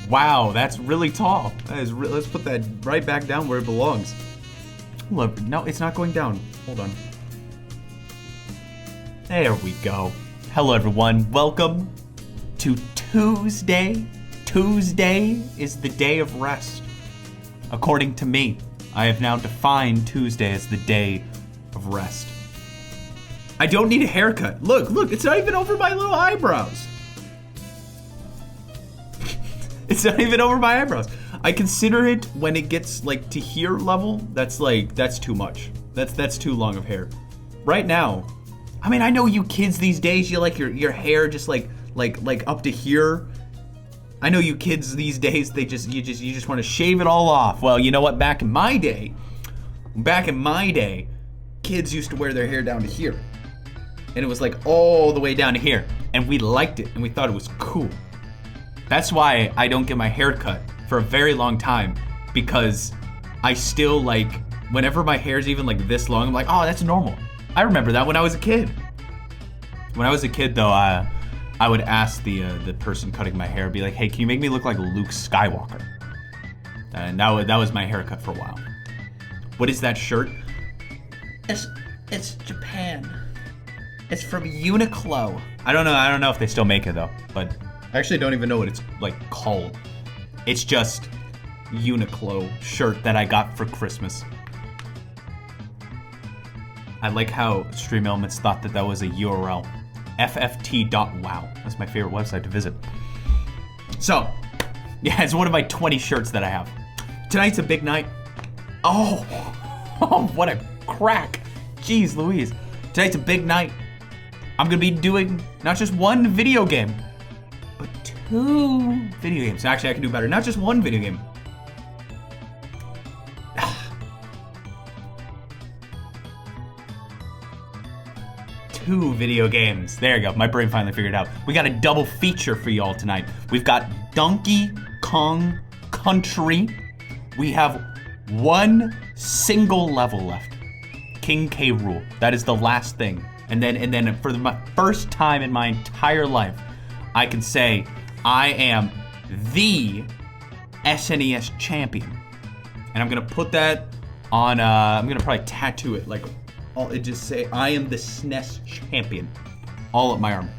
Wow, that's really tall. That is let's put that right back down where it belongs. Look, no, it's not going down. Hold on. There we go. Hello, everyone. Welcome to Tuesday. Tuesday is the day of rest. According to me, I have now defined Tuesday as the day of rest. I don't need a haircut. Look, it's not even over my little eyebrows. It's not even over my eyebrows. I consider it when it gets like to here level, that's too much. That's too long of hair. Right now, I mean, I know you kids these days, you like your hair just like up to here. I know you kids these days, you just want to shave it all off. Well, you know what? Back in my day, kids used to wear their hair down to here. And it was like all the way down to here. And we liked it and we thought it was cool. That's why I don't get my hair cut for a very long time, because I still like, whenever my hair's even like this long, I'm like, oh, that's normal. I remember that when I was a kid. When I was a kid though, I would ask the person cutting my hair, be like, hey, can you make me look like Luke Skywalker? And that was my haircut for a while. What is that shirt? It's Japan. It's from Uniqlo. I don't know if they still make it though, but I actually don't even know what it's like called. It's just Uniqlo shirt that I got for Christmas. I like how Stream Elements thought that was a URL. fft.wow. That's my favorite website to visit. So, yeah, it's one of my 20 shirts that I have. Tonight's a big night. Oh, what a crack. Jeez Louise. Tonight's a big night. I'm gonna be doing not just one video game, but 2 video games. Actually, I can do better. Not just one video game. Two video games. There you go. My brain finally figured it out. We got a double feature for y'all tonight. We've got Donkey Kong Country. We have one single level left. King K. Rool. That is the last thing. And then for the first time in my entire life, I can say I am the SNES champion. And I'm gonna put that on, I'm gonna probably tattoo it like, it just say, I am the SNES champion, all up my arm.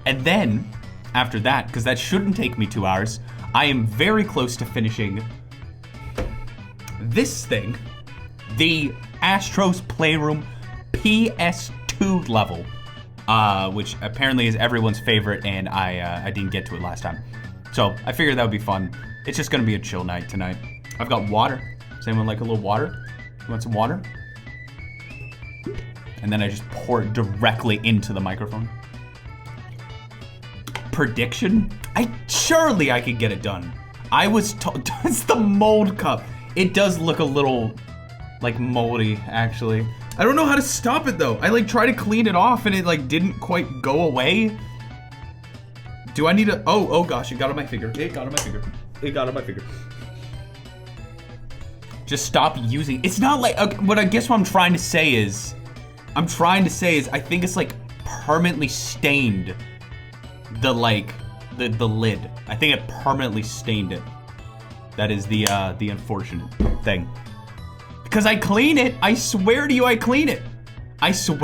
And then, after that, because that shouldn't take me 2 hours, I am very close to finishing this thing, the Astro's Playroom PS2 level, which apparently is everyone's favorite, and I didn't get to it last time. So I figured that would be fun. It's just gonna be a chill night tonight. I've got water. Does anyone like a little water? You want some water? And then I just pour it directly into the microphone. Prediction? Surely I could get it done. I was told, it's the mold cup. It does look a little like moldy, actually. I don't know how to stop it though. I like try to clean it off and it like didn't quite go away. Do I need a, oh gosh, it got on my finger. It got on my finger. Just stop using, it's not like, okay, what I'm trying to say is, I think it's like permanently stained the lid. I think it permanently stained it. That is the unfortunate thing. Because I clean it, I swear to you I clean it. I think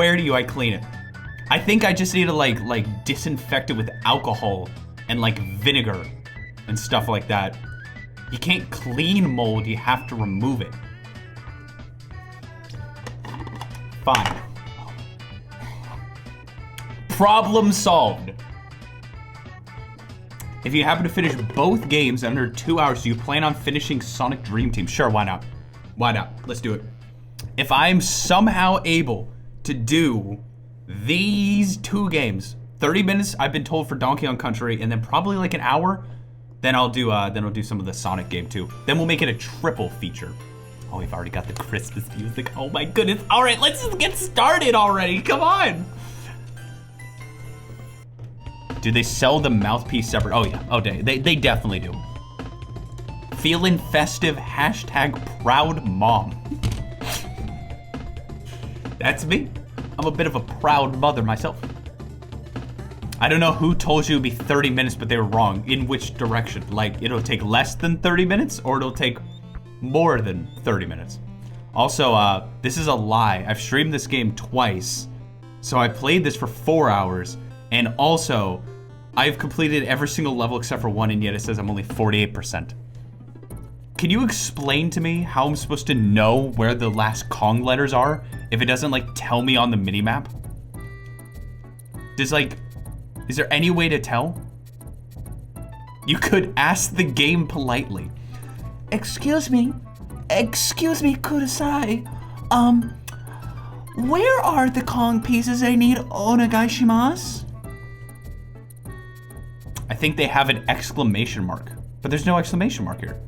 I just need to like disinfect it with alcohol and like vinegar and stuff like that. You can't clean mold, you have to remove it. Fine. Problem solved. If you happen to finish both games under 2 hours, do you plan on finishing Sonic Dream Team? Sure, why not? Let's do it. If I'm somehow able to do these 2 games, 30 minutes I've been told for Donkey Kong Country, and then probably like an hour, then I'll do some of the Sonic game too. Then we'll make it a triple feature. Oh, we've already got the Christmas music. Oh my goodness. All right, let's just get started already. Come on. Do they sell the mouthpiece separate? Oh yeah, oh they definitely do. Feeling festive, #proud mom. That's me. I'm a bit of a proud mother myself. I don't know who told you it'd be 30 minutes, but they were wrong. In which direction? Like, it'll take less than 30 minutes, or it'll take more than 30 minutes. Also, this is a lie. I've streamed this game twice. So I played this for 4 hours, and also, I've completed every single level except for one, and yet it says I'm only 48%. Can you explain to me how I'm supposed to know where the last Kong letters are if it doesn't, like, tell me on the minimap? Is there any way to tell? You could ask the game politely. Excuse me, Kudasai. Where are the Kong pieces I need onegaishimasu? I think they have an exclamation mark, but there's no exclamation mark here.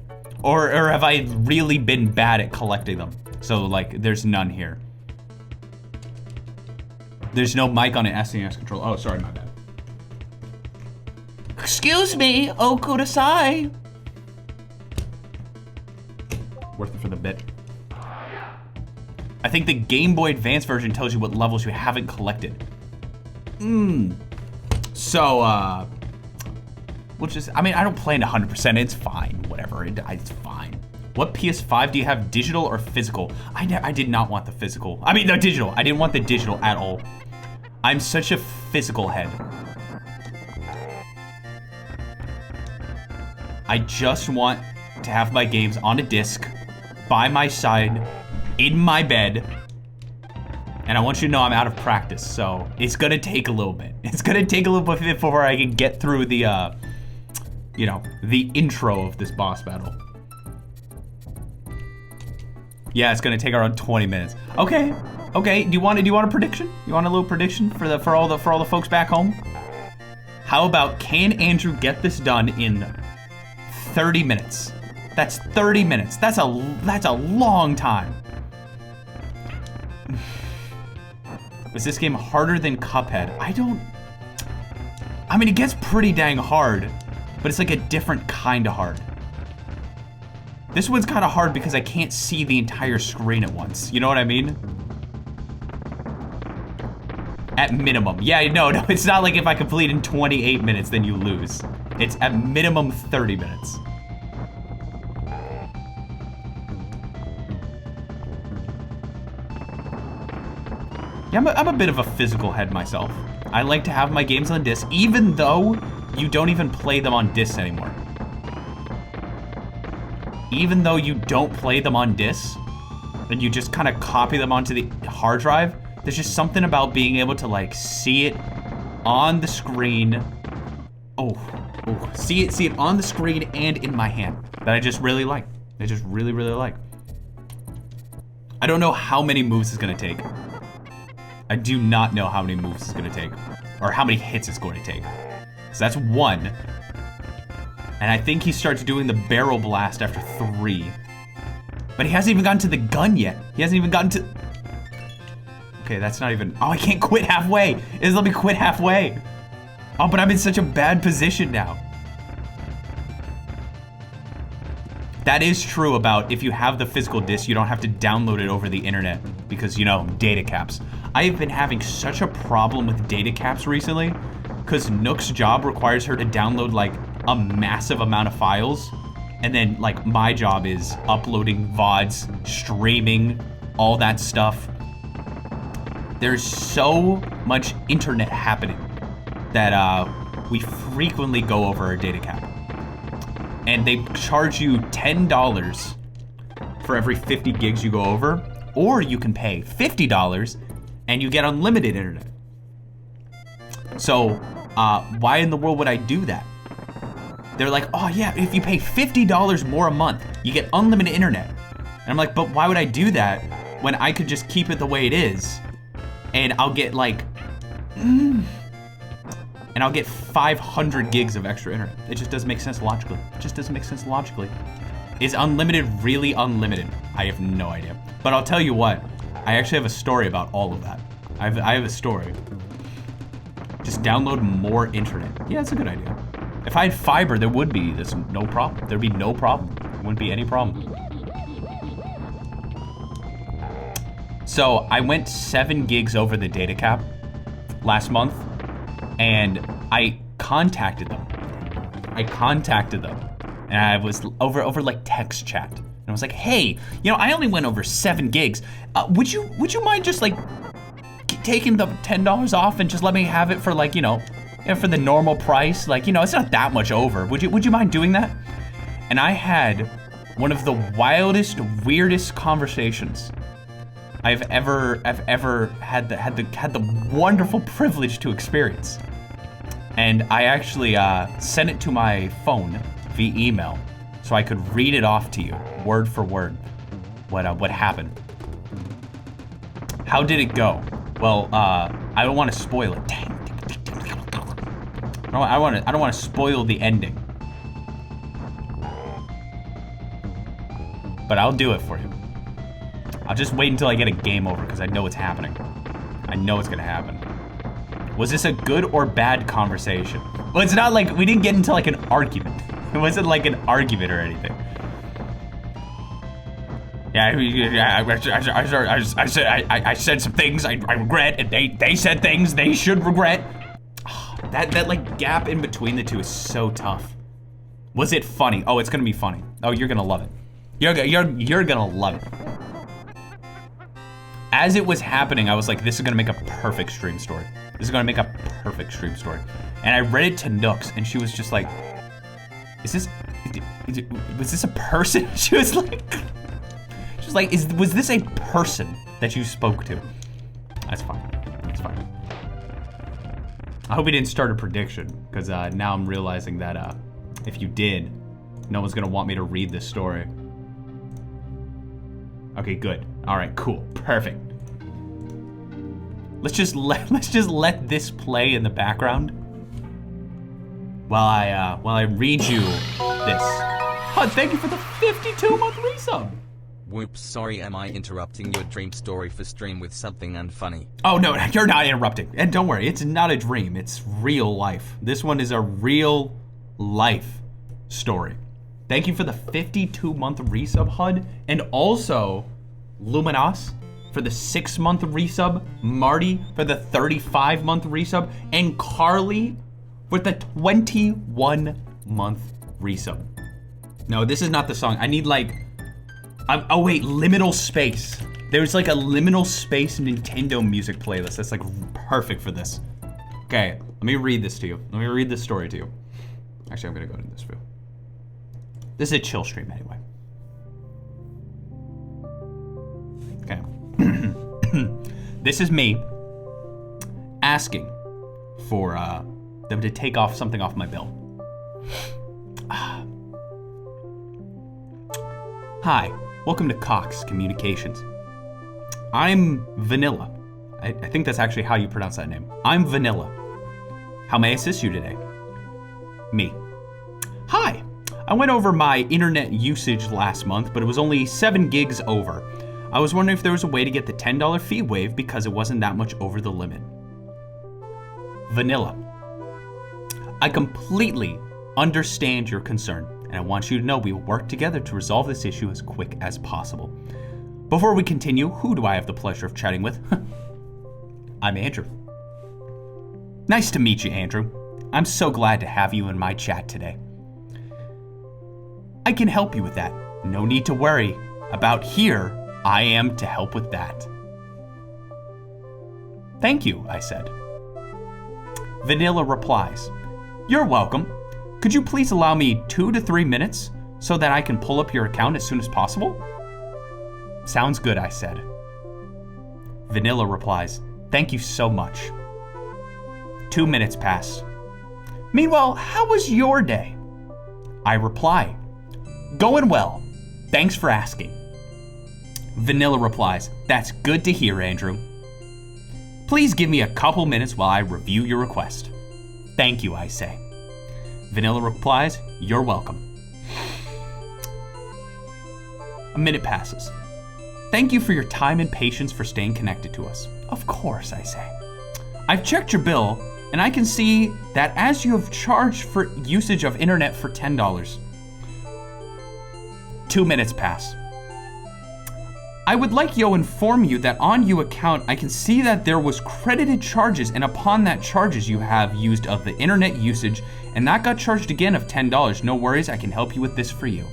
Or have I really been bad at collecting them? So, like, there's none here. There's no mic on an SNES controller. Oh, sorry, my bad. Excuse me, oh Kudasai. Worth it for the bit. I think the Game Boy Advance version tells you what levels you haven't collected. So, we'll just, I mean, I don't play it 100%, it's fine, whatever, it's fine. What PS5 do you have, digital or physical? I did not want the physical. I mean, no, digital. I didn't want the digital at all. I'm such a physical head. I just want to have my games on a disc, by my side, in my bed, and I want you to know I'm out of practice, so it's gonna take a little bit. It's gonna take a little bit before I can get through the, you know, the intro of this boss battle. Yeah, it's gonna take around 20 minutes. Okay, do you want a prediction? You want a little prediction for all the folks back home? How about, can Andrew get this done in 30 minutes? That's 30 minutes. That's a long time. Was this game harder than Cuphead? I mean, it gets pretty dang hard, but it's like a different kind of hard. This one's kind of hard because I can't see the entire screen at once. You know what I mean? At minimum. Yeah, no, it's not like if I complete in 28 minutes, then you lose. It's at minimum 30 minutes. Yeah, I'm a bit of a physical head myself. I like to have my games on disc, even though you don't even play them on discs anymore. Even though you don't play them on discs, and you just kind of copy them onto the hard drive, there's just something about being able to, like, see it on the screen. See it on the screen and in my hand that I just really like. I just really, really like. I don't know how many moves it's gonna take. I do not know how many moves it's gonna take, or how many hits it's going to take. So that's 1. And I think he starts doing the barrel blast after 3. But he hasn't even gotten to the gun yet. He hasn't even gotten to... Okay, that's not even... Oh, I can't quit halfway. It doesn't let me quit halfway. Oh, but I'm in such a bad position now. That is true about if you have the physical disc, you don't have to download it over the internet because, you know, data caps. I've been having such a problem with data caps recently because Nook's job requires her to download like a massive amount of files, and then like my job is uploading VODs, streaming, all that stuff. There's so much internet happening that we frequently go over our data cap. And they charge you $10 for every 50 gigs you go over, or you can pay $50 and you get unlimited internet. So, why in the world would I do that? They're like, oh yeah, if you pay $50 more a month, you get unlimited internet. And I'm like, but why would I do that when I could just keep it the way it is? And I'll get like, and I'll get 500 gigs of extra internet. It just doesn't make sense logically. It just doesn't make sense logically. Is unlimited really unlimited? I have no idea. But I'll tell you what, I actually have a story about all of that. I have a story. Just download more internet. Yeah, that's a good idea. If I had fiber, there would be no problem. There'd be no problem. There wouldn't be any problem. So I went 7 gigs over the data cap last month. and I contacted them. And I was over like text chat. And I was like, hey, I only went over 7 gigs. Would you mind just like taking the $10 off and just let me have it for like, for the normal price? Like, it's not that much over. Would you mind doing that? And I had one of the wildest, weirdest conversations I've ever had the wonderful privilege to experience. And I actually sent it to my phone via email so I could read it off to you, word for word, what happened. How did it go? Well, I don't want to spoil it. Dang. I don't want to spoil the ending. But I'll do it for you. I'll just wait until I get a game over because I know it's happening. I know it's gonna happen. Was this a good or bad conversation? Well, it's not like we didn't get into like an argument. It wasn't like an argument or anything. Yeah, I said some things I regret, and they said things they should regret. That like gap in between the two is so tough. Was it funny? Oh, it's gonna be funny. Oh, you're gonna love it. You're gonna love it. As it was happening, I was like, this is gonna make a perfect stream story. This is gonna make a perfect stream story. And I read it to Nooks, and she was just like, was this a person? She was like, was this a person that you spoke to? That's fine, that's fine. I hope we didn't start a prediction, because now I'm realizing that if you did, no one's gonna want me to read this story. Okay, good. All right, cool, perfect. Let's just let this play in the background while I read you this. Oh, thank you for the 52-month resub. Whoops, sorry, am I interrupting your dream story for stream with something unfunny? Oh no, you're not interrupting. And don't worry, it's not a dream, it's real life. This one is a real life story. Thank you for the 52-month resub, HUD, and also Luminos for the 6-month resub, Marty for the 35-month resub, and Carly for the 21-month resub. No, this is not the song. I need like, oh wait, Liminal Space. There's like a Liminal Space Nintendo music playlist that's like perfect for this. Okay, let me read this to you. Let me read this story to you. Actually, I'm gonna go into this view. This is a chill stream anyway. Okay. This is me asking for them to take off something off my bill. Hi, welcome to Cox Communications. I'm Vanilla. I think that's actually how you pronounce that name. I'm Vanilla. How may I assist you today? Me. Hi. I went over my internet usage last month, but it was only 7 gigs over. I was wondering if there was a way to get the $10 fee waived because it wasn't that much over the limit. Vanilla. I completely understand your concern, and I want you to know we will work together to resolve this issue as quick as possible. Before we continue, who do I have the pleasure of chatting with? I'm Andrew. Nice to meet you, Andrew. I'm so glad to have you in my chat today. I can help you with that. No need to worry. About here, I am to help with that. Thank you, I said. Vanilla replies, You're welcome. Could you please allow me 2 to 3 minutes so that I can pull up your account as soon as possible? Sounds good, I said. Vanilla replies, Thank you so much. 2 minutes pass. Meanwhile, how was your day? I reply, Going well. Thanks for asking. Vanilla replies, That's good to hear, Andrew. Please give me a couple minutes while I review your request. Thank you, I say. Vanilla replies, You're welcome. A minute passes. Thank you for your time and patience for staying connected to us. Of course, I say. I've checked your bill, and I can see that as you have charged for usage of internet for $10. 2 minutes pass. I would like yo inform you that on you account, I can see that there was credited charges, and upon that charges you have used of the internet usage, and that got charged again of $10. No worries, I can help you with this for you.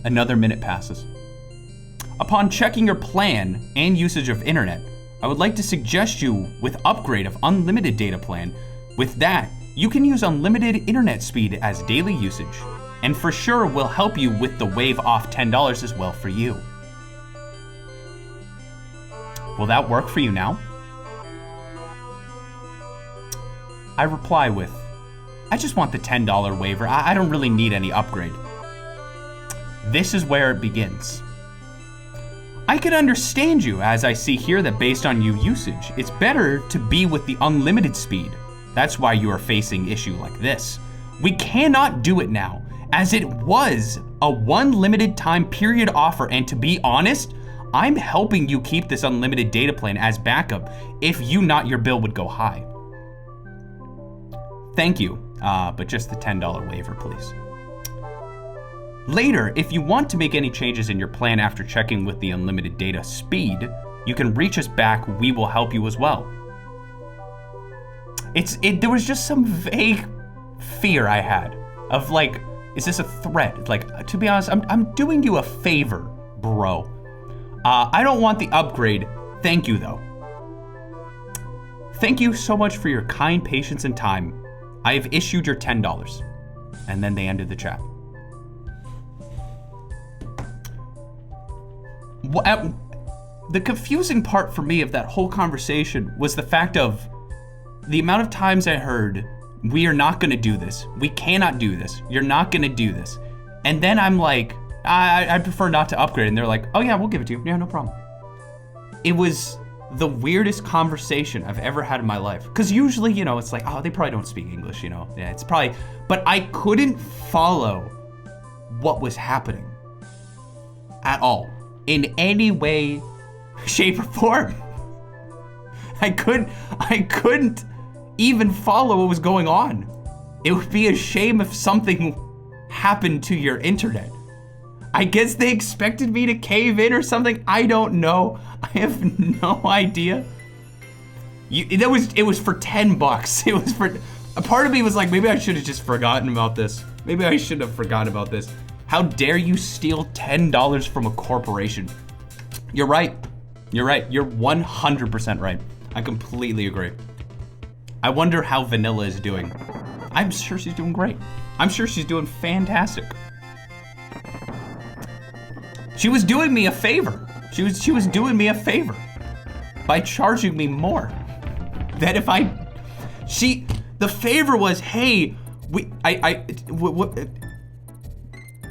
Another minute passes. Upon checking your plan and usage of internet, I would like to suggest you with upgrade of unlimited data plan. With that, you can use unlimited internet speed as daily usage, and for sure will help you with the waive off $10 as well for you. Will that work for you now? I reply with, I just want the $10 waiver. I don't really need any upgrade. This is where it begins. I can understand you, as I see here that based on your usage, it's better to be with the unlimited speed. That's why you are facing issue like this. We cannot do it now, as it was a one limited time period offer, and to be honest, I'm helping you keep this unlimited data plan as backup. If you not, your bill would go high. Thank you, but just the $10 waiver, please. Later, if you want to make any changes in your plan after checking with the unlimited data speed, you can reach us back, we will help you as well. There was just some vague fear I had of like, is this a threat? Like, to be honest, I'm doing you a favor, bro. I don't want the upgrade, thank you though. Thank you so much for your kind patience and time. I have issued your $10. And then they ended the chat. The confusing part for me of that whole conversation was the fact of the amount of times I heard, we are not gonna do this. We cannot do this. You're not gonna do this. And then I'm like, I prefer not to upgrade. And they're like, oh yeah, we'll give it to you. Yeah, no problem. It was the weirdest conversation I've ever had in my life. Because usually, you know, it's like, oh, they probably don't speak English, you know. Yeah, it's probably, but I couldn't follow what was happening at all. In any way, shape, or form. I couldn't even follow what was going on. It would be a shame if something happened to your internet. I guess they expected me to cave in or something. I don't know. I have no idea. It was for $10. It was for, a part of me was like, maybe I should have just forgotten about this. Maybe I should have forgotten about this. How dare you steal $10 from a corporation? You're right. You're right. You're 100% right. I completely agree. I wonder how Vanilla is doing. I'm sure she's doing great. I'm sure she's doing fantastic. She was doing me a favor. She was doing me a favor by charging me more. That if the favor was, hey,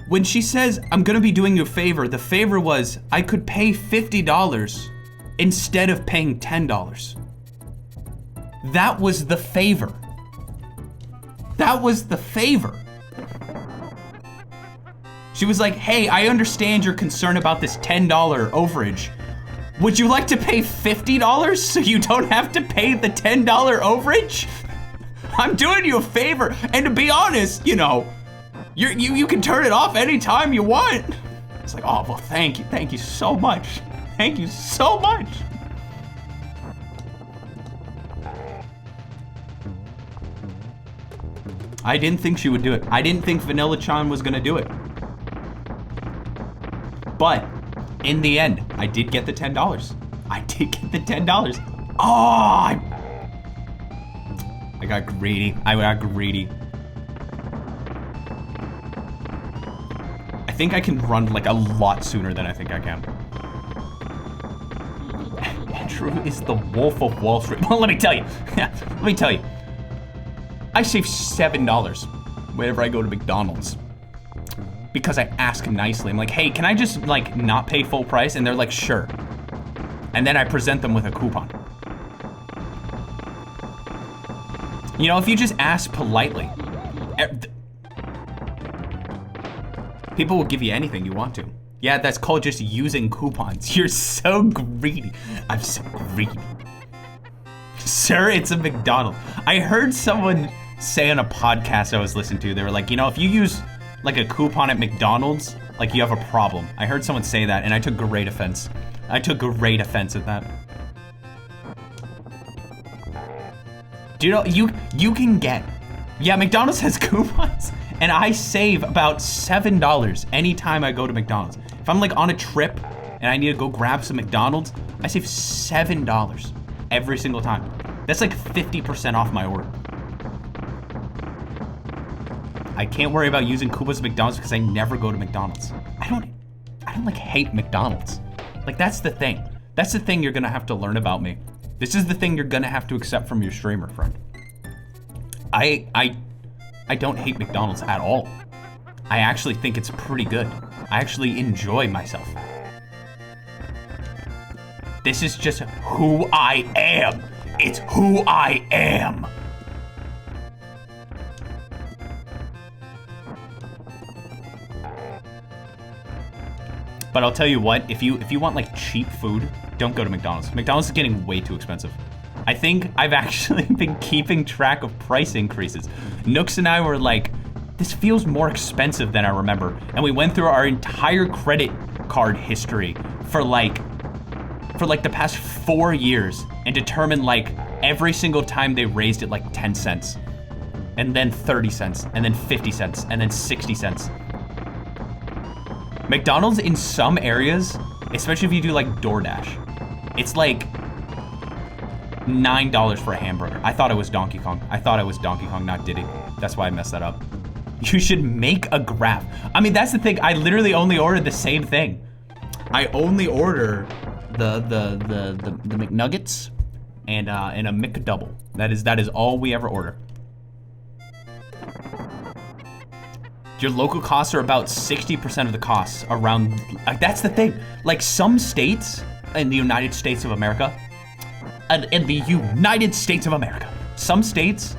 when she says, I'm gonna be doing you a favor, the favor was, I could pay $50 instead of paying $10. That was the favor. That was the favor. She was like, hey, I understand your concern about this $10 overage. Would you like to pay $50 so you don't have to pay the $10 overage? I'm doing you a favor, and to be honest, you know, you can turn it off anytime you want. It's like, oh, well, thank you so much. Thank you so much. I didn't think she would do it. I didn't think Vanilla-chan was gonna do it. But in the end, I did get the $10. I did get the $10. Oh, I got greedy. I got greedy. I think I can run like a lot sooner than I think I can. Andrew is the Wolf of Wall Street. Well, let me tell you. Let me tell you. I save $7 whenever I go to McDonald's. Because I ask nicely. I'm like, hey, can I just like not pay full price? And they're like, sure. And then I present them with a coupon. You know, if you just ask politely, people will give you anything you want to. Yeah, that's called just using coupons. You're so greedy. I'm so greedy. Sir, it's a McDonald's. I heard someone say on a podcast I was listening to, they were like, you know, if you use like a coupon at McDonald's, Like you have a problem. I heard someone say that and I took great offense. I took great offense at that. Do you know, you can get, yeah, McDonald's has coupons and I save about $7 anytime I go to McDonald's. If I'm like on a trip and I need to go grab some McDonald's, I save $7 every single time. That's like 50% off my order. I can't worry about using coupons at McDonald's because I never go to McDonald's. I don't like hate McDonald's. Like that's the thing. That's the thing you're gonna have to learn about me. This is the thing you're gonna have to accept from your streamer friend. I don't hate McDonald's at all. I actually think it's pretty good. I actually enjoy myself. This is just who I am. It's who I am. But I'll tell you what, if you want like cheap food, don't go to McDonald's. McDonald's is getting way too expensive. I think I've actually been keeping track of price increases. Nooks and I were like, this feels more expensive than I remember. And we went through our entire credit card history for like the past 4 years and determined like every single time they raised it like 10 cents. And then 30 cents, and then 50 cents, and then 60 cents. McDonald's in some areas, especially if you do like DoorDash, it's like $9 for a hamburger. I thought it was Donkey Kong. I thought it was Donkey Kong, not Diddy. That's why I messed that up. You should make a graph. I mean, that's the thing. I literally only ordered the same thing. I only order the McNuggets and a McDouble. That is all we ever order. Your local costs are about 60% of the costs around, that's the thing. Like some states in the United States of America, some states,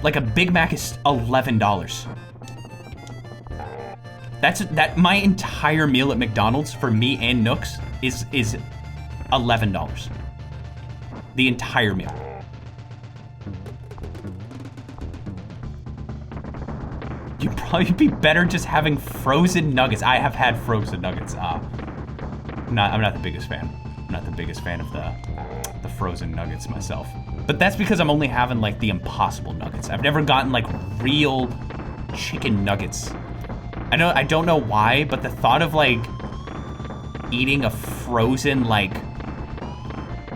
like a Big Mac is $11. That my entire meal at McDonald's for me and Nooks is $11. The entire meal. You'd probably be better just having frozen nuggets. I have had frozen nuggets. I'm not the biggest fan. I'm not the biggest fan of the frozen nuggets myself. But that's because I'm only having like the Impossible nuggets. I've never gotten like real chicken nuggets. I don't know why, but the thought of like eating a frozen like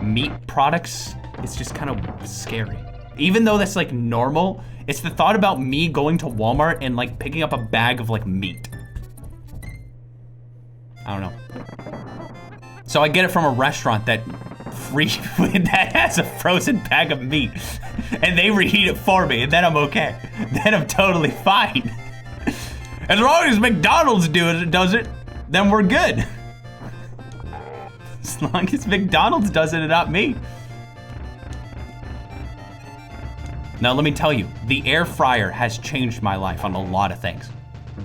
meat products is just kind of scary. Even though that's like normal, it's the thought about me going to Walmart and like picking up a bag of like meat. I don't know. So I get it from a restaurant that that has a frozen bag of meat and they reheat it for me and then I'm okay. Then I'm totally fine. As long as McDonald's does it, then we're good. As long as McDonald's does it and not me. Now let me tell you, the air fryer has changed my life on a lot of things.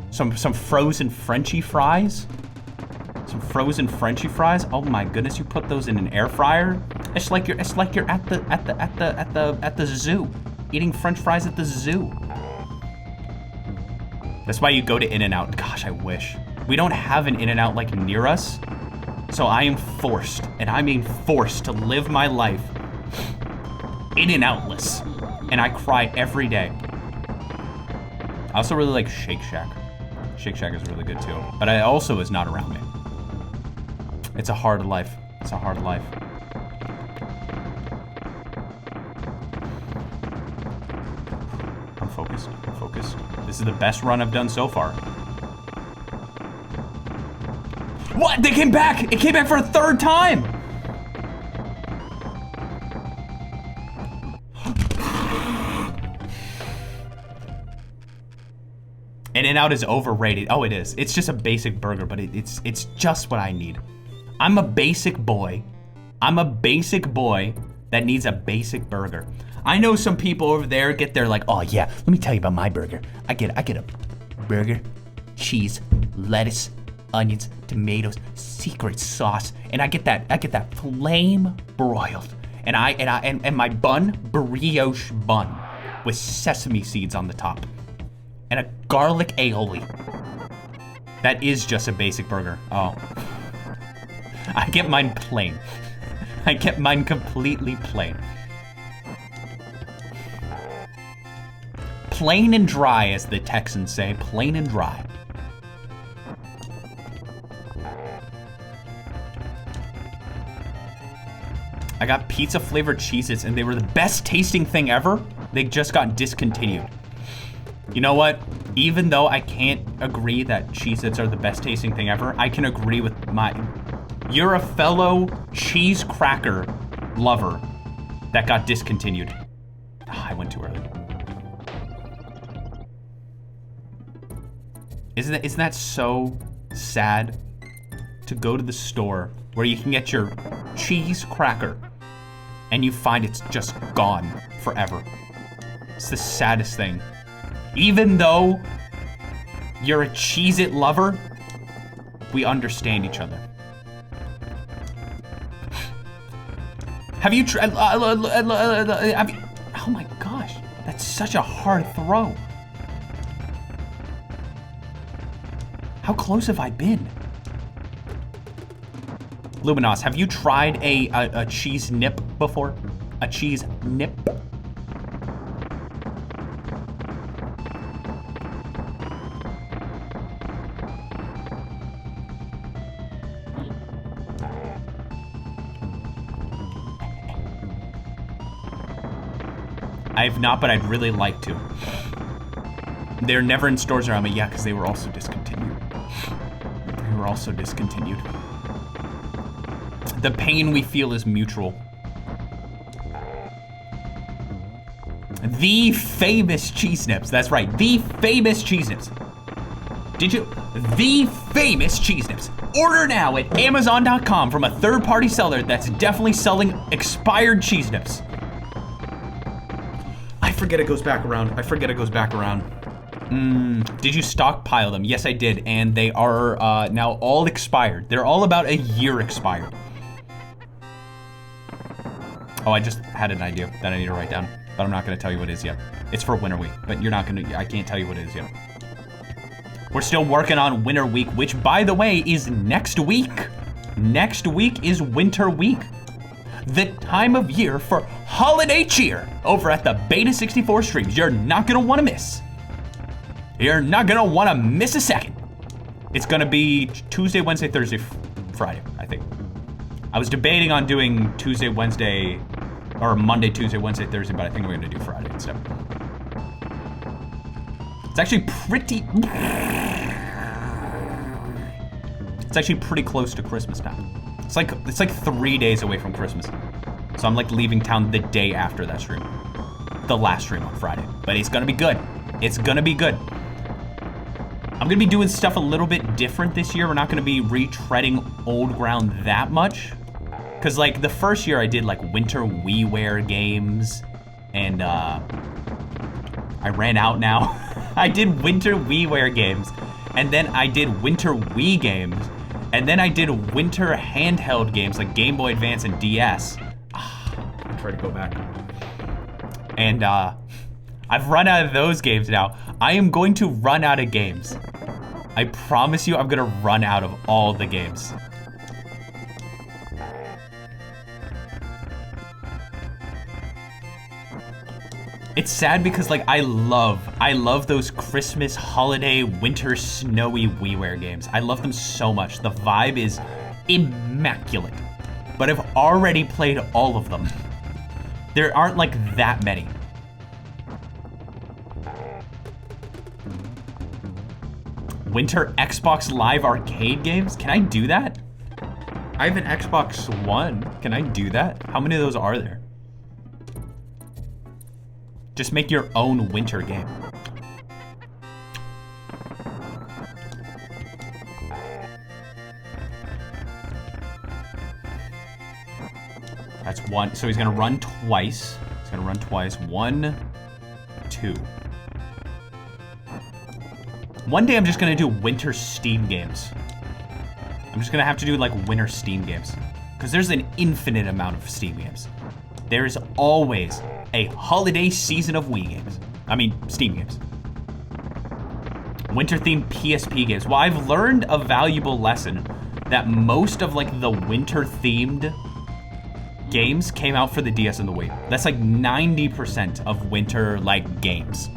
Some frozen Frenchy fries. Some frozen Frenchy fries. Oh my goodness, you put those in an air fryer. It's like you're at the zoo, eating French fries at the zoo. That's why you go to In-N-Out. Gosh, I wish. We don't have an In-N-Out like near us. So I am forced, and I mean forced, to live my life In-N-Outless. And I cry every day. I also really like Shake Shack. Shake Shack is really good too. But it also is not around me. It's a hard life. It's a hard life. I'm focused. I'm focused. This is the best run I've done so far. What? They came back! It came back for a third time! In-N-Out is overrated. Oh, it is. It's just a basic burger, but it's just what I need. I'm a basic boy. I'm a basic boy that needs a basic burger. I know some people over there get their like, oh yeah, let me tell you about my burger. I get a burger, cheese, lettuce, onions, tomatoes, secret sauce, and I get that flame broiled, and my bun, brioche bun, with sesame seeds on the top, and a garlic aioli. That is just a basic burger. Oh. I get mine plain. I get mine completely plain. Plain and dry, as the Texans say. Plain and dry. I got pizza flavored Cheez-Its and they were the best tasting thing ever. They just got discontinued. You know what? Even though I can't agree that Cheez-Its are the best tasting thing ever, I can agree with you're a fellow cheese cracker lover that got discontinued. Oh, I went too early. Isn't that so sad? To go to the store where you can get your cheese cracker and you find it's just gone forever. It's the saddest thing. Even though you're a Cheez-It lover, we understand each other. Have you tried? Oh my gosh, that's such a hard throw. How close have I been? Luminos, have you tried a cheese nip before? A cheese nip? I have not, but I'd really like to. They're never in stores around me. Yeah, because they were also discontinued. They were also discontinued. The pain we feel is mutual. The famous cheese nips. That's right. The famous cheese nips. Did you? The famous cheese nips. Order now at Amazon.com from a third-party seller that's definitely selling expired cheese nips. I forget it goes back around. I forget it goes back around. Did you stockpile them? Yes, I did. And they are now all expired. They're all about a year expired. Oh, I just had an idea that I need to write down, but I'm not going to tell you what it is yet. It's for Winter Week, but you're not going to, I can't tell you what it is yet. We're still working on Winter Week, which, by the way, is next week. Next week is Winter Week. The time of year for holiday cheer over at the Beta 64 streams. You're not going to want to miss. You're not going to want to miss a second. It's going to be Tuesday, Wednesday, Thursday, Friday, I think. I was debating on doing Tuesday, Wednesday, or Monday, Tuesday, Wednesday, Thursday, but I think I'm going to do Friday instead. It's actually pretty close to Christmas now. It's like 3 days away from Christmas. So I'm like leaving town the day after that stream. The last stream on Friday. But it's gonna be good. It's gonna be good. I'm gonna be doing stuff a little bit different this year. We're not gonna be retreading old ground that much. Cause like the first year I did like winter WiiWare games and I ran out now. I did winter WiiWare games and then I did winter Wii games and then I did winter handheld games like Game Boy Advance and DS. I'll try to go back. And I've run out of those games now. I am going to run out of games. I promise you I'm gonna run out of all the games. It's sad because like I love those Christmas, holiday, winter, snowy WiiWare games. I love them so much. The vibe is immaculate. But I've already played all of them. There aren't like that many. Winter Xbox Live Arcade games? Can I do that? I have an Xbox One. Can I do that? How many of those are there? Just make your own winter game. That's one. So he's gonna run twice. He's gonna run twice. 1, 2. One day I'm just gonna do winter Steam games. I'm just gonna have to do like winter Steam games. Because there's an infinite amount of Steam games. There is always a holiday season of Wii games. I mean, Steam games. Winter-themed PSP games. Well, I've learned a valuable lesson that most of like the winter-themed games came out for the DS and the Wii. That's like 90% of winter like games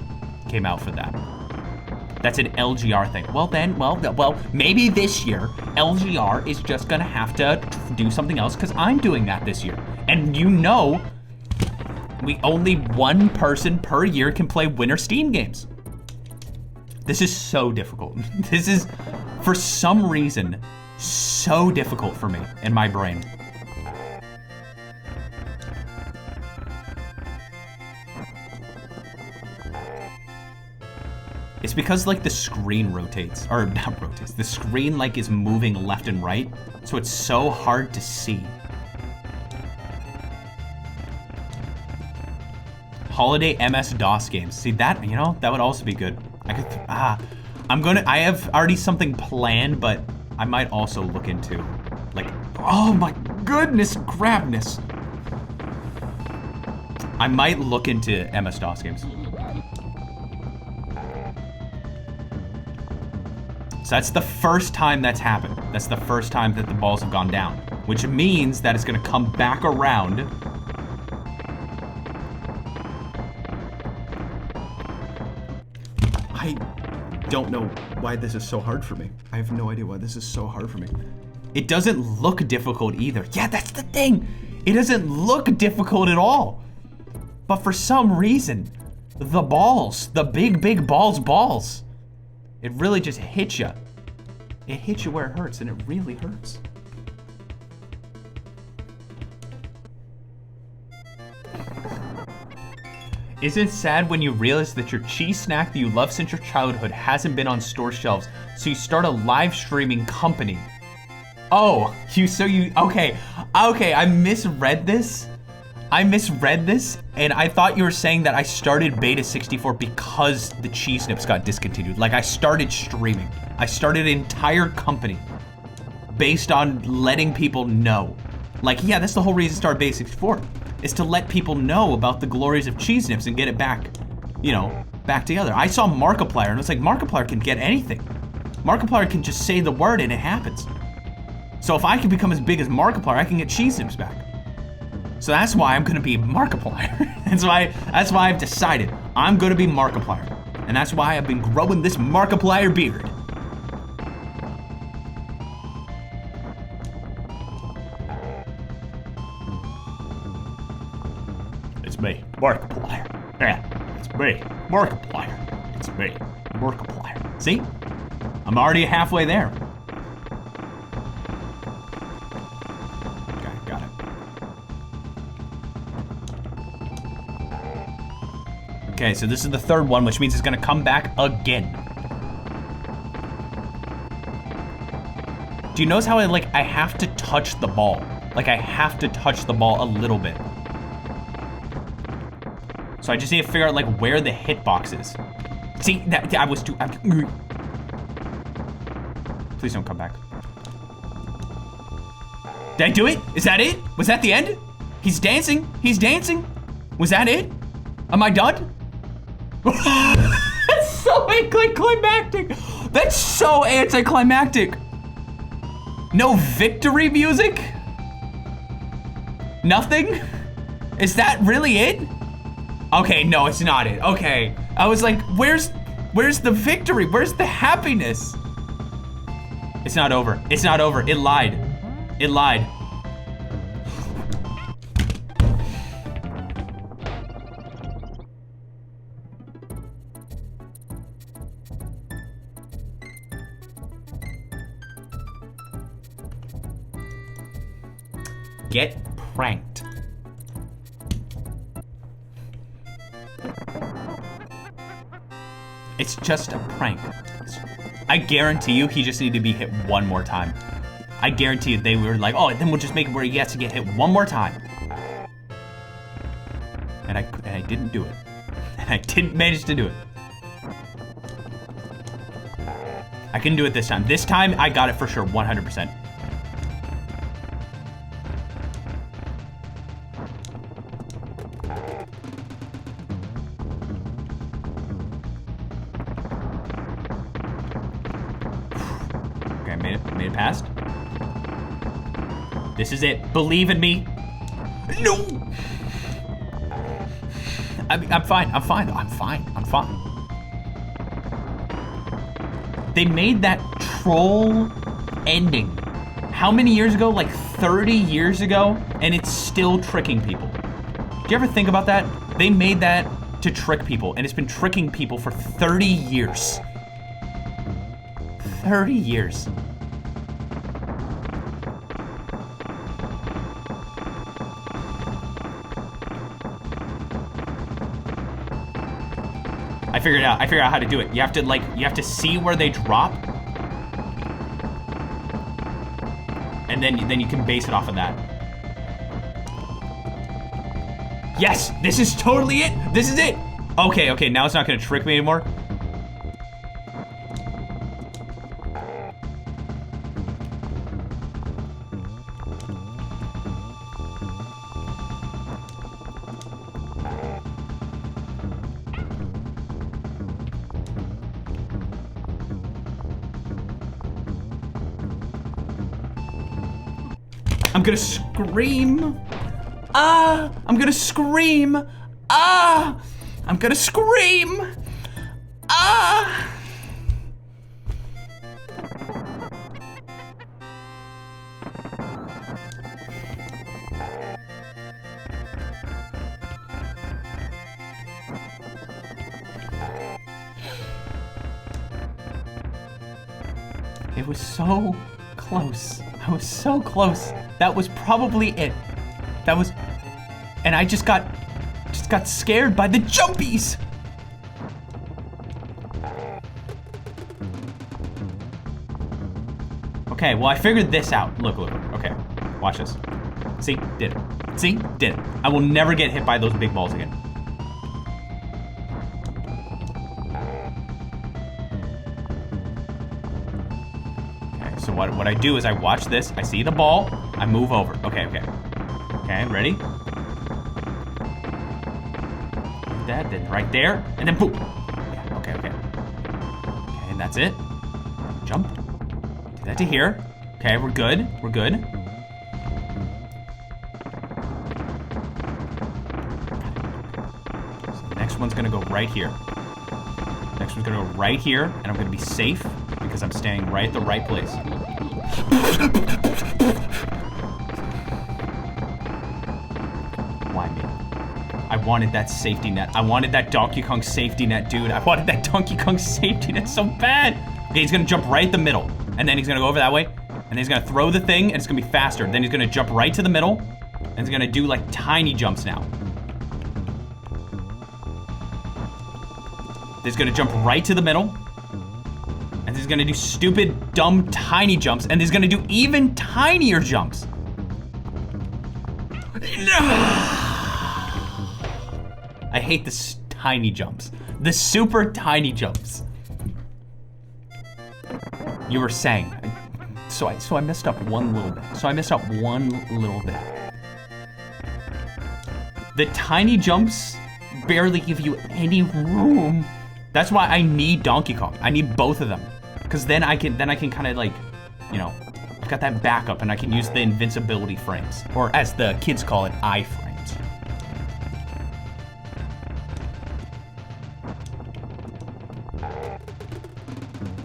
came out for that. That's an LGR thing. Well then, well, maybe this year LGR is just gonna have to do something else because I'm doing that this year. And you know, only one person per year can play winter Steam games. This is so difficult. This is, for some reason, so difficult for me in my brain. It's because like the screen rotates, or not rotates, the screen like is moving left and right, so it's so hard to see. Holiday MS-DOS games. See that, you know, that would also be good. I could, I have already something planned, but I might also look into, like, oh my goodness, grabness. I might look into MS-DOS games. So that's the first time that's happened. That's the first time that the balls have gone down, which means that it's gonna come back around. I don't know why this is so hard for me. I have no idea why this is so hard for me. It doesn't look difficult either. Yeah, that's the thing. It doesn't look difficult at all. But for some reason, the balls, the big balls, it really just hits you. It hits you where it hurts, and it really hurts. Isn't it sad when you realize that your cheese snack that you love since your childhood hasn't been on store shelves, so you start a live streaming company? Oh, okay, I misread this. And I thought you were saying that I started Beta 64 because the cheese snips got discontinued. Like I started streaming. I started an entire company based on letting people know. Like, yeah, that's the whole reason I started Beta 64. Is to let people know about the glories of cheese nips and get it back, you know, back together. I saw Markiplier and it was like, Markiplier can get anything. Markiplier can just say the word and it happens. So if I can become as big as Markiplier, I can get cheese nips back. So that's why I'm gonna be Markiplier. that's why I've decided I'm gonna be Markiplier. And that's why I've been growing this Markiplier beard. It's me, Markiplier. Yeah, it's me, Markiplier. It's me, Markiplier. See? I'm already halfway there. Okay, got it. Okay, so this is the third one, which means it's gonna come back again. Do you notice how I have to touch the ball? Like I have to touch the ball a little bit. So I just need to figure out like where the hitbox is. See, that I was too. Please don't come back. Did I do it? Is that it? Was that the end? He's dancing. He's dancing. Was that it? Am I done? That's so anticlimactic. That's so anticlimactic. No victory music? Nothing? Is that really it? Okay, no, it's not it. Okay. I was like, where's the victory? Where's the happiness? It's not over. It's not over. It lied. It lied. Get pranked. It's just a prank. I guarantee you he just needed to be hit one more time. I guarantee you they were like, oh, then we'll just make it where he has to get hit one more time. And I didn't do it. And I didn't manage to do it. I can do it this time. This time I got it for sure, 100%. get past. This is it. Believe in me. No! I'm fine. They made that troll ending. How many years ago? Like 30 years ago? And it's still tricking people. Do you ever think about that? They made that to trick people, and it's been tricking people for 30 years. 30 years. I figured out how to do it. You have to see where they drop. And then you can base it off of that. Yes, this is totally it. This is it. Okay, now it's not gonna trick me anymore. I'm gonna scream. I'm gonna scream. I'm gonna scream. It was so close. I was so close. That was probably it. That was, and I just got scared by the jumpies. Okay, well I figured this out. Look. Okay, watch this. See, did it. See, did it. I will never get hit by those big balls again. So what I do is I watch this, I see the ball, I move over. Okay, ready? That, then right there, and then boom. Yeah, okay. Okay, and that's it. Jump. Do that to here. Okay, we're good. So the next one's gonna go right here. Next one's gonna go right here, and I'm gonna be safe because I'm staying right at the right place. Why me? I wanted that safety net. I wanted that Donkey Kong safety net, dude. I wanted that Donkey Kong safety net so bad. Okay, he's gonna jump right in the middle, and then he's gonna go over that way, and then he's gonna throw the thing, and it's gonna be faster. Then he's gonna jump right to the middle, and he's gonna do like tiny jumps now. He's gonna jump right to the middle, and he's gonna do stupid, dumb, tiny jumps, and he's gonna do even tinier jumps. I hate the tiny jumps. The super tiny jumps. You were saying, so I messed up one little bit. The tiny jumps barely give you any room. That's why I need Donkey Kong. I need both of them. Because then I can kind of like, you know, I've got that backup and I can use the invincibility frames. Or as the kids call it, iframes.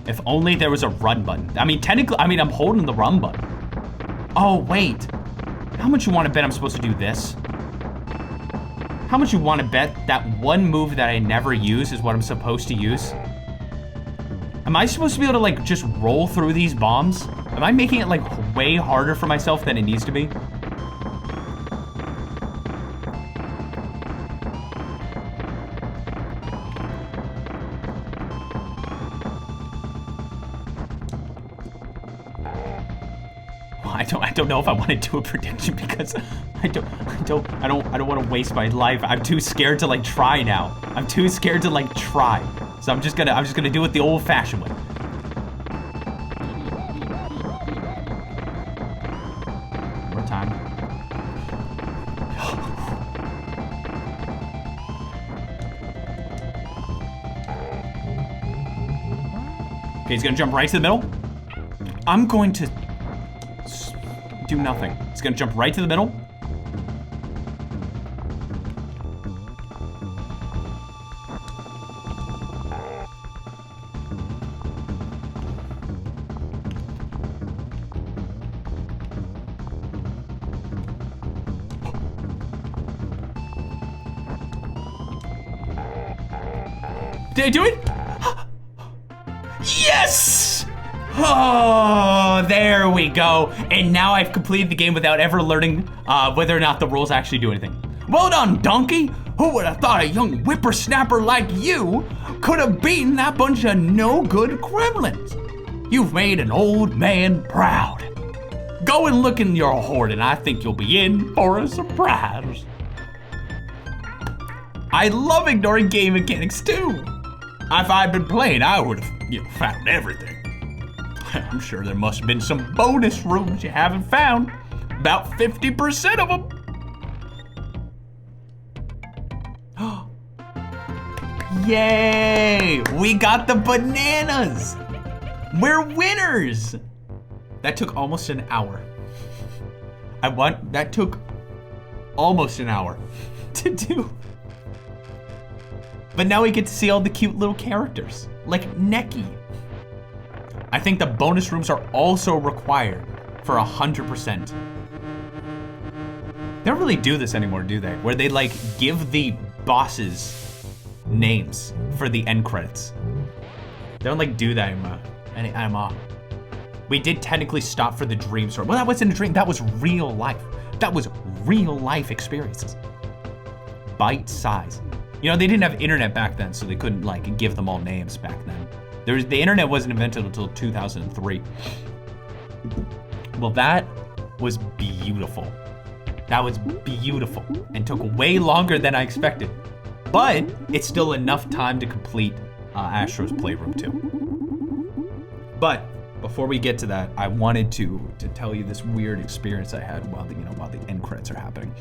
If only there was a run button. I mean, technically, I'm holding the run button. Oh, wait. How much you want to bet I'm supposed to do this? How much you want to bet that one move that I never use is what I'm supposed to use? Am I supposed to be able to like just roll through these bombs? Am I making it like way harder for myself than it needs to be? I don't know if I want to do a prediction because I don't want to waste my life. I'm too scared to like try now. I'm too scared to like try. So I'm just gonna do it the old-fashioned way. More time. Okay, he's gonna jump right to the middle. I'm going to do nothing. It's gonna jump right to the middle. Did I do it? Yes! Oh, there we go. And now I've completed the game without ever learning whether or not the rules actually do anything. Well done, donkey. Who would have thought a young whippersnapper like you could have beaten that bunch of no-good gremlins? You've made an old man proud. Go and look in your hoard and I think you'll be in for a surprise. I love ignoring game mechanics too. If I'd been playing, I would have, found everything. I'm sure there must have been some bonus rooms you haven't found. About 50% of them. Yay! We got the bananas! We're winners! That took almost an hour. That took almost an hour to do. But now we get to see all the cute little characters, like Neki. I think the bonus rooms are also required for 100%. They don't really do this anymore, do they? Where they like give the bosses names for the end credits. They don't like do that anymore. We did technically stop for the dream story. Well, that wasn't a dream, that was real life. That was real life experiences. Bite size. They didn't have internet back then, so they couldn't like give them all names back then. The internet wasn't invented until 2003. Well, that was beautiful. That was beautiful and took way longer than I expected. But it's still enough time to complete Astro's Playroom 2. But before we get to that, I wanted to tell you this weird experience I had while the end credits are happening.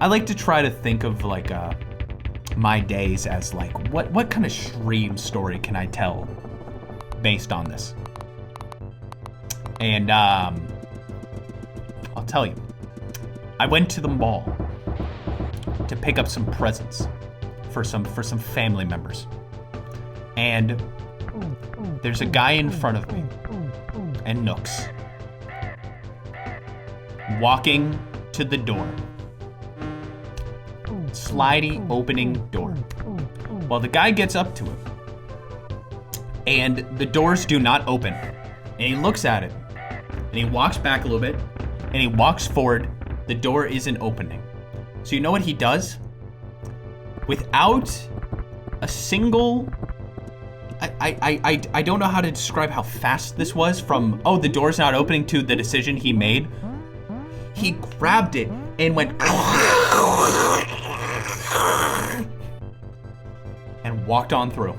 I like to try to think of like my days as like what kind of stream story can I tell based on this? And I'll tell you. I went to the mall to pick up some presents for some family members. And there's a guy in front of me and Nooks walking to the door. Slidey opening door. Well, the guy gets up to it and the doors do not open. And he looks at it and he walks back a little bit and he walks forward. The door isn't opening. So you know what he does? Without a single, I don't know how to describe how fast this was from, oh, the door's not opening to the decision he made. He grabbed it and went and walked on through.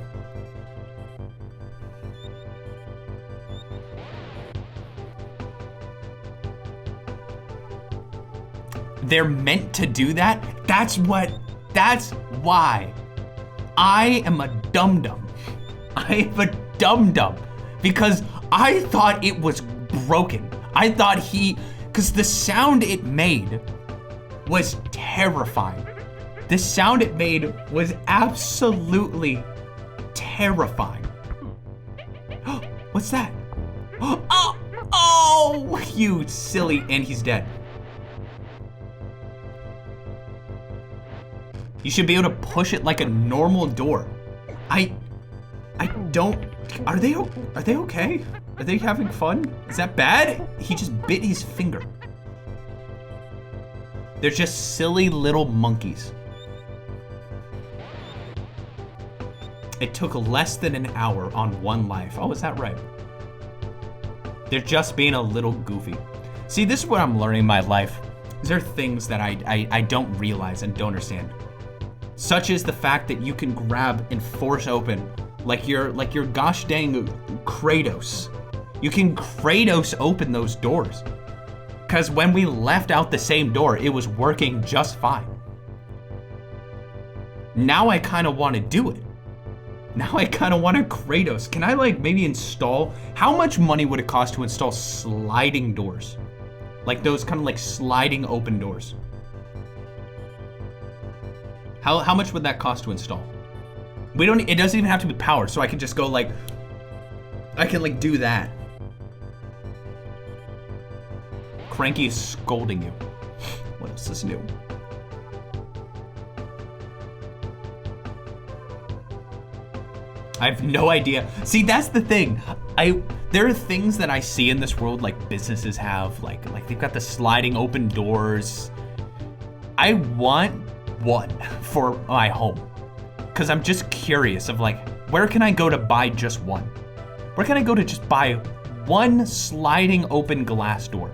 They're meant to do that. That's why I am a dum-dum. I am a dum-dum because I thought it was broken. I thought because the sound it made was terrifying. The sound it made was absolutely terrifying. What's that? Oh, you silly, and he's dead. You should be able to push it like a normal door. I don't, are they okay? Are they having fun? Is that bad? He just bit his finger. They're just silly little monkeys. It took less than an hour on one life. Oh, is that right? They're just being a little goofy. See, this is what I'm learning in my life. These are things that I don't realize and don't understand. Such as the fact that you can grab and force open like your gosh dang Kratos. You can Kratos open those doors. Because when we left out the same door, it was working just fine. Now I kind of want to do it. Now I kind of want a Kratos. Can I like maybe install? How much money would it cost to install sliding doors? Like those kind of like sliding open doors. How much would that cost to install? It doesn't even have to be powered, so I can just go like, I can like do that. Cranky is scolding you. What else is new? I have no idea. See, that's the thing. There are things that I see in this world like businesses have, like they've got the sliding open doors. I want one for my home. Cause I'm just curious of like, where can I go to buy just one? Where can I go to just buy one sliding open glass door?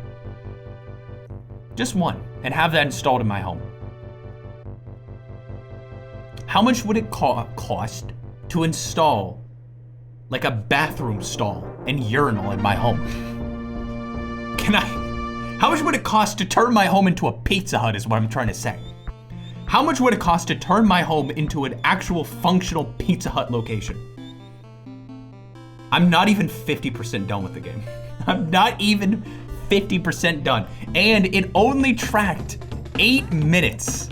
Just one, and have that installed in my home. How much would it cost to install like a bathroom stall and urinal in my home? How much would it cost to turn my home into a Pizza Hut is what I'm trying to say. How much would it cost to turn my home into an actual functional Pizza Hut location? I'm not even 50% done with the game. I'm not even 50% done. And it only tracked 8 minutes.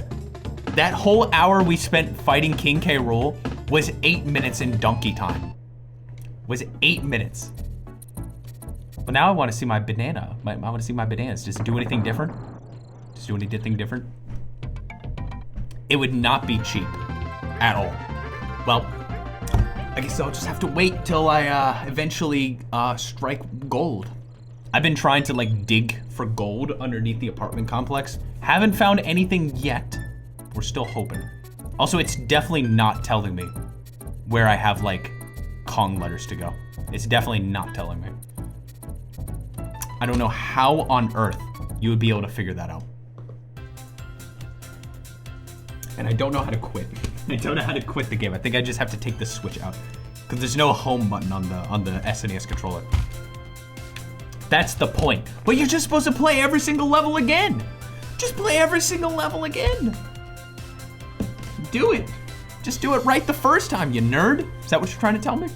That whole hour we spent fighting King K. Rool was 8 minutes in donkey time. Was 8 minutes. But now I want to see my banana. I want to see my bananas. Does it do anything different? Does it do anything different? It would not be cheap at all. Well, I guess I'll just have to wait till I eventually strike gold. I've been trying to like dig for gold underneath the apartment complex. Haven't found anything yet. We're still hoping. Also, it's definitely not telling me where I have like Kong letters to go. It's definitely not telling me. I don't know how on earth you would be able to figure that out. And I don't know how to quit. I don't know how to quit the game. I think I just have to take the Switch out because there's no home button on the SNES controller. That's the point. But you're just supposed to play every single level again. Just play every single level again. Do it. Just do it right the first time, you nerd. Is that what you're trying to tell me?